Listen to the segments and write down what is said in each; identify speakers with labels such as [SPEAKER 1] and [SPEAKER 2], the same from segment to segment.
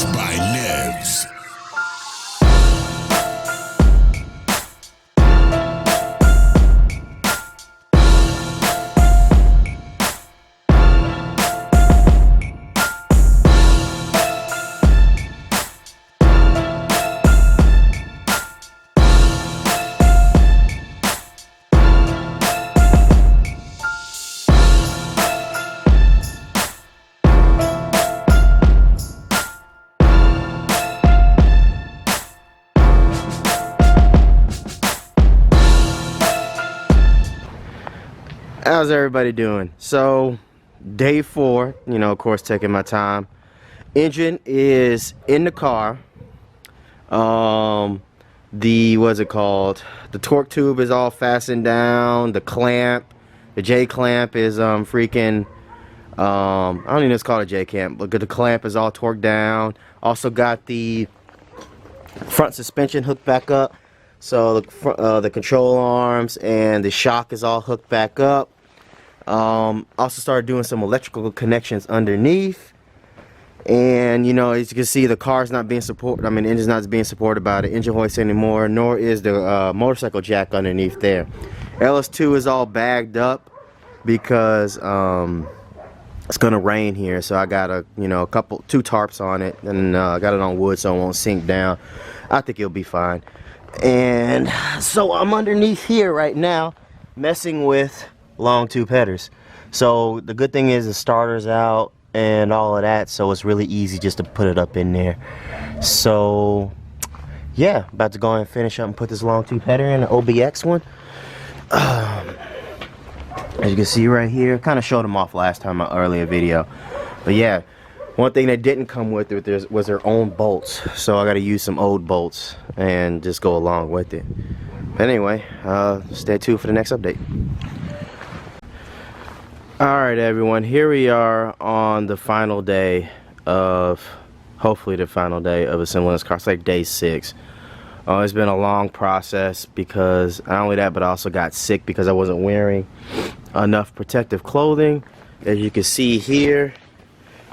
[SPEAKER 1] mix by Nevs.
[SPEAKER 2] How's everybody doing? So day 4, you know, of course taking my time. Engine is in the car. What's it called? The torque tube is all fastened down. The clamp, the J clamp is freaking I don't even know if it's called a J clamp, but the clamp is all torqued down. Also got the front suspension hooked back up. So the control arms and the shock is all hooked back up. Also started doing some electrical connections underneath, and you know, as you can see, the car's not being supported. I mean, the engine's not being supported by the engine hoist anymore, nor is the motorcycle jack underneath there. LS2 is all bagged up because it's gonna rain here, so I got two tarps on it, and I got it on wood so it won't sink down. I think it'll be fine. And so I'm underneath here right now messing with long tube headers. So the good thing is the starter's out and all of that, so it's really easy just to put it up in there. So yeah, about to go and finish up and put this long tube header in, the OBX one. As you can see right here, kind of showed them off last time in my earlier video, but yeah, one thing that didn't come with it was their own bolts, so I got to use some old bolts and just go along with it. But anyway, stay tuned for the next update. Alright everyone, here we are on the final day of, hopefully the final day of assembling this car. It's like day 6. It's been a long process because not only that, but I also got sick because I wasn't wearing enough protective clothing. As you can see here,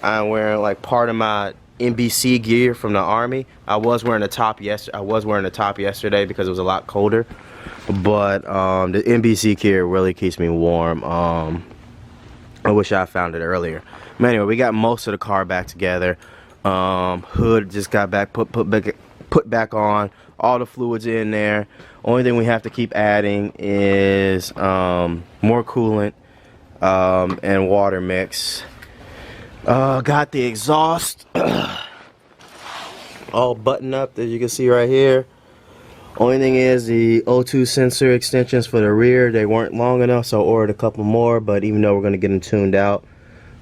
[SPEAKER 2] I'm wearing like part of my NBC gear from the Army. I was wearing a top yesterday because it was a lot colder, but the NBC gear really keeps me warm. I wish I found it earlier. But anyway, we got most of the car back together. Hood just got back put back on. All the fluids in there. Only thing we have to keep adding is more coolant and water mix. Got the exhaust all buttoned up, as you can see right here. Only thing is the O2 sensor extensions for the rear, they weren't long enough, so I ordered a couple more. But even though we're going to get them tuned out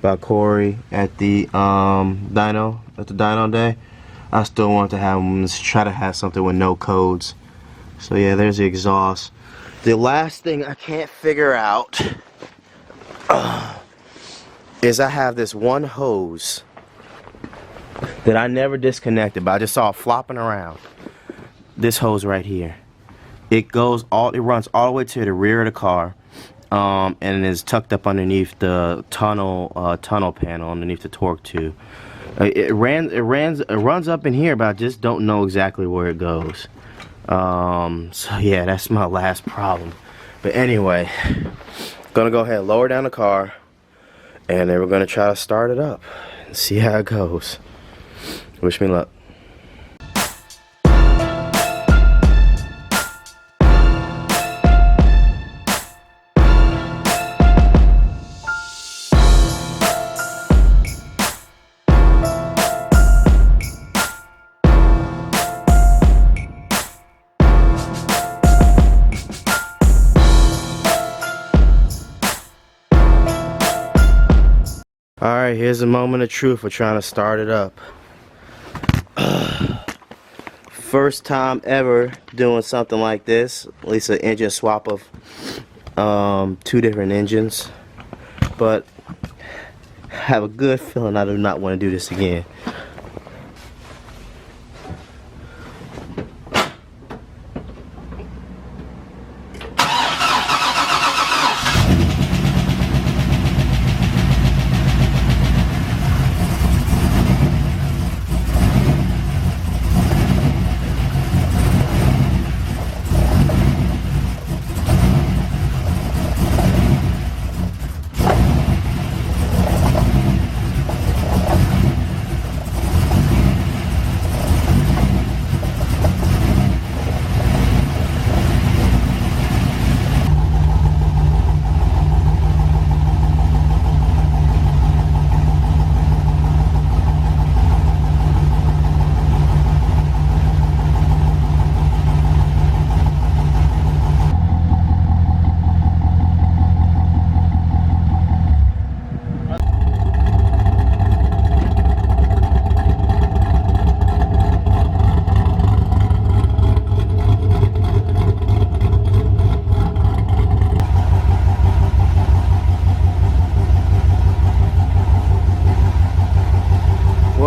[SPEAKER 2] by Corey at the dyno day, I still want to have them, try to have something with no codes. So yeah, there's the exhaust. The last thing I can't figure out is I have this one hose that I never disconnected, but I just saw it flopping around. This hose right here. It runs all the way to the rear of the car, and is tucked up underneath the tunnel panel underneath the torque tube. It runs up in here, but I just don't know exactly where it goes. So yeah, that's my last problem. But anyway, gonna go ahead and lower down the car, and then we're gonna try to start it up and see how it goes. Wish me luck. Alright, here's a moment of truth for trying to start it up. First time ever doing something like this, at least an engine swap of 2 different engines. But I have a good feeling I do not want to do this again.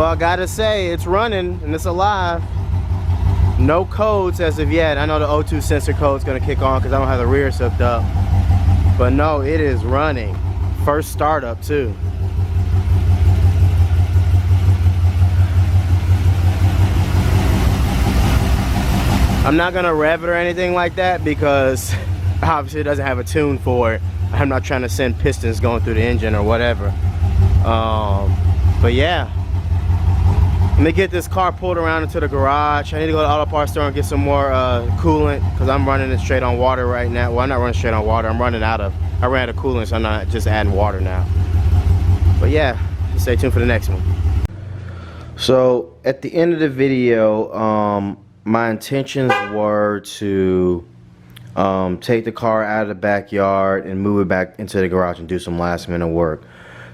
[SPEAKER 2] I gotta say, it's running and it's alive. No codes as of yet. I know the O2 sensor code's gonna kick on because I don't have the rear hooked up. But no, it is running. First startup too. I'm not gonna rev it or anything like that because obviously it doesn't have a tune for it. I'm not trying to send pistons going through the engine or whatever. But yeah, let me get this car pulled around into the garage. I need to go to the auto parts store and get some more coolant because I'm running it straight on water right now. Well, I'm not running straight on water. I ran out of coolant, so I'm not just adding water now. But yeah, stay tuned for the next one. So at the end of the video, my intentions were to take the car out of the backyard and move it back into the garage and do some last minute work.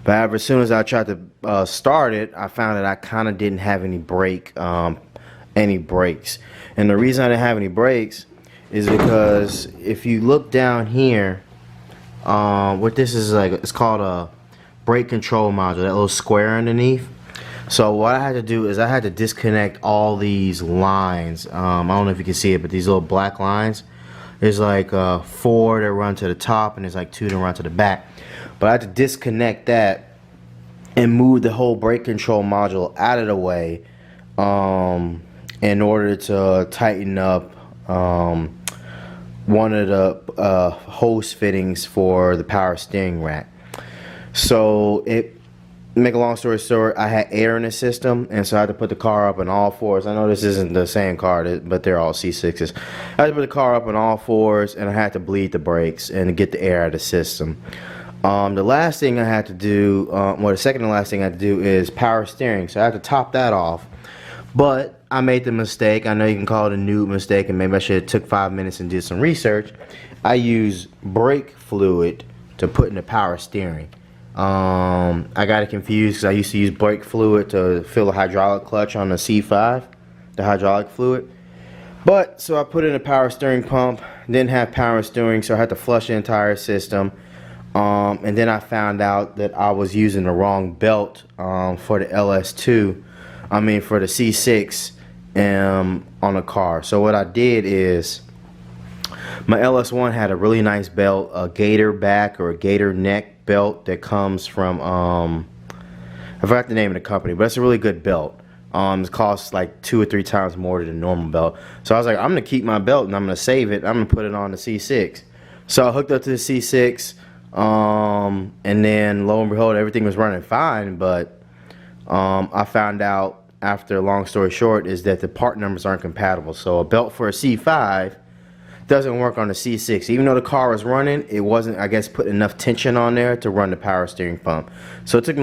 [SPEAKER 2] But however, as soon as I tried to start it, I found that I kind of didn't have any brakes. And the reason I didn't have any brakes is because if you look down here, what this is like, it's called a brake control module, that little square underneath. So what I had to do is I had to disconnect all these lines. I don't know if you can see it, but these little black lines, there's like 4 that run to the top and there's like 2 that run to the back. But I had to disconnect that and move the whole brake control module out of the way in order to tighten up one of the hose fittings for the power steering rack. So make a long story short, I had air in the system, and so I had to put the car up on all fours. I know this isn't the same car, but they're all C6s. I had to put the car up on all fours, and I had to bleed the brakes and get the air out of the system. The last thing I had to do, well, the second to last thing I had to do is power steering. So I had to top that off. But I made the mistake. I know you can call it a noob mistake, and maybe I should have took 5 minutes and did some research. I used brake fluid to put in the power steering. I got it confused because I used to use brake fluid to fill the hydraulic clutch on the C5, the hydraulic fluid. But so I put in a power steering pump, didn't have power steering, so I had to flush the entire system. And then I found out that I was using the wrong belt for the LS2, for the C6 on the car. So what I did is, my LS1 had a really nice belt, a gator back or a gator neck belt that comes from, I forgot the name of the company, but it's a really good belt. It costs like 2 or 3 times more than a normal belt. So I was like, I'm going to keep my belt and I'm going to save it. I'm going to put it on the C6. So I hooked up to the C6. And then lo and behold, everything was running fine, but I found out after, long story short, is that the part numbers aren't compatible. So a belt for a C5 doesn't work on the C6. Even though the car was running, it wasn't, I guess, putting enough tension on there to run the power steering pump. So it took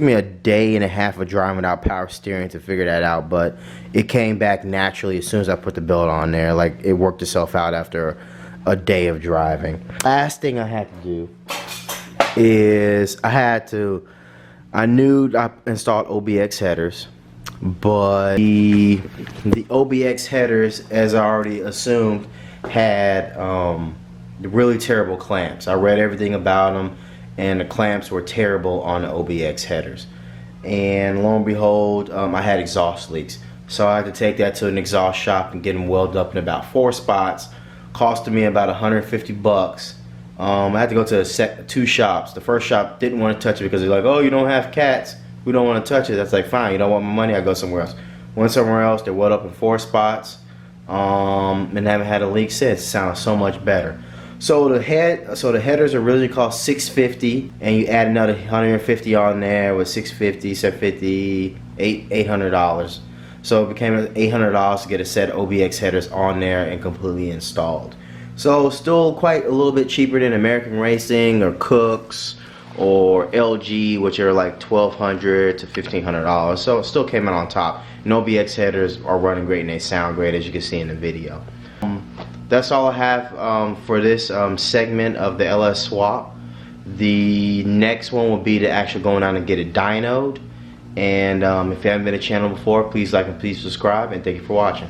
[SPEAKER 2] me a day and a half of driving without power steering to figure that out, but it came back naturally as soon as I put the belt on there. Like, it worked itself out after a day of driving. Last thing I had to do is I knew I installed OBX headers, but the OBX headers, as I already assumed, had really terrible clamps. I read everything about them, and the clamps were terrible on the OBX headers. And lo and behold, I had exhaust leaks. So I had to take that to an exhaust shop and get them welded up in about 4 spots. Costed me about 150 bucks. I had to go to 2 shops. The first shop didn't want to touch it because they're like, oh, you don't have cats, we don't want to touch it. That's like, fine, you don't want my money, I go somewhere else. Went somewhere else, they welded up in 4 spots, and haven't had a leak since. It sounds so much better. So the headers originally cost $650, and you add another 150 on there with $650, $750, $800. So it became $800 to get a set of OBX headers on there and completely installed. So still quite a little bit cheaper than American Racing or Cook's or LG, which are like $1,200 to $1,500. So it still came out on top. And OBX headers are running great and they sound great, as you can see in the video. That's all I have for this segment of the LS swap. The next one will be to actually going out and get it dynoed. And if you haven't been to the channel before, please like and please subscribe, and thank you for watching.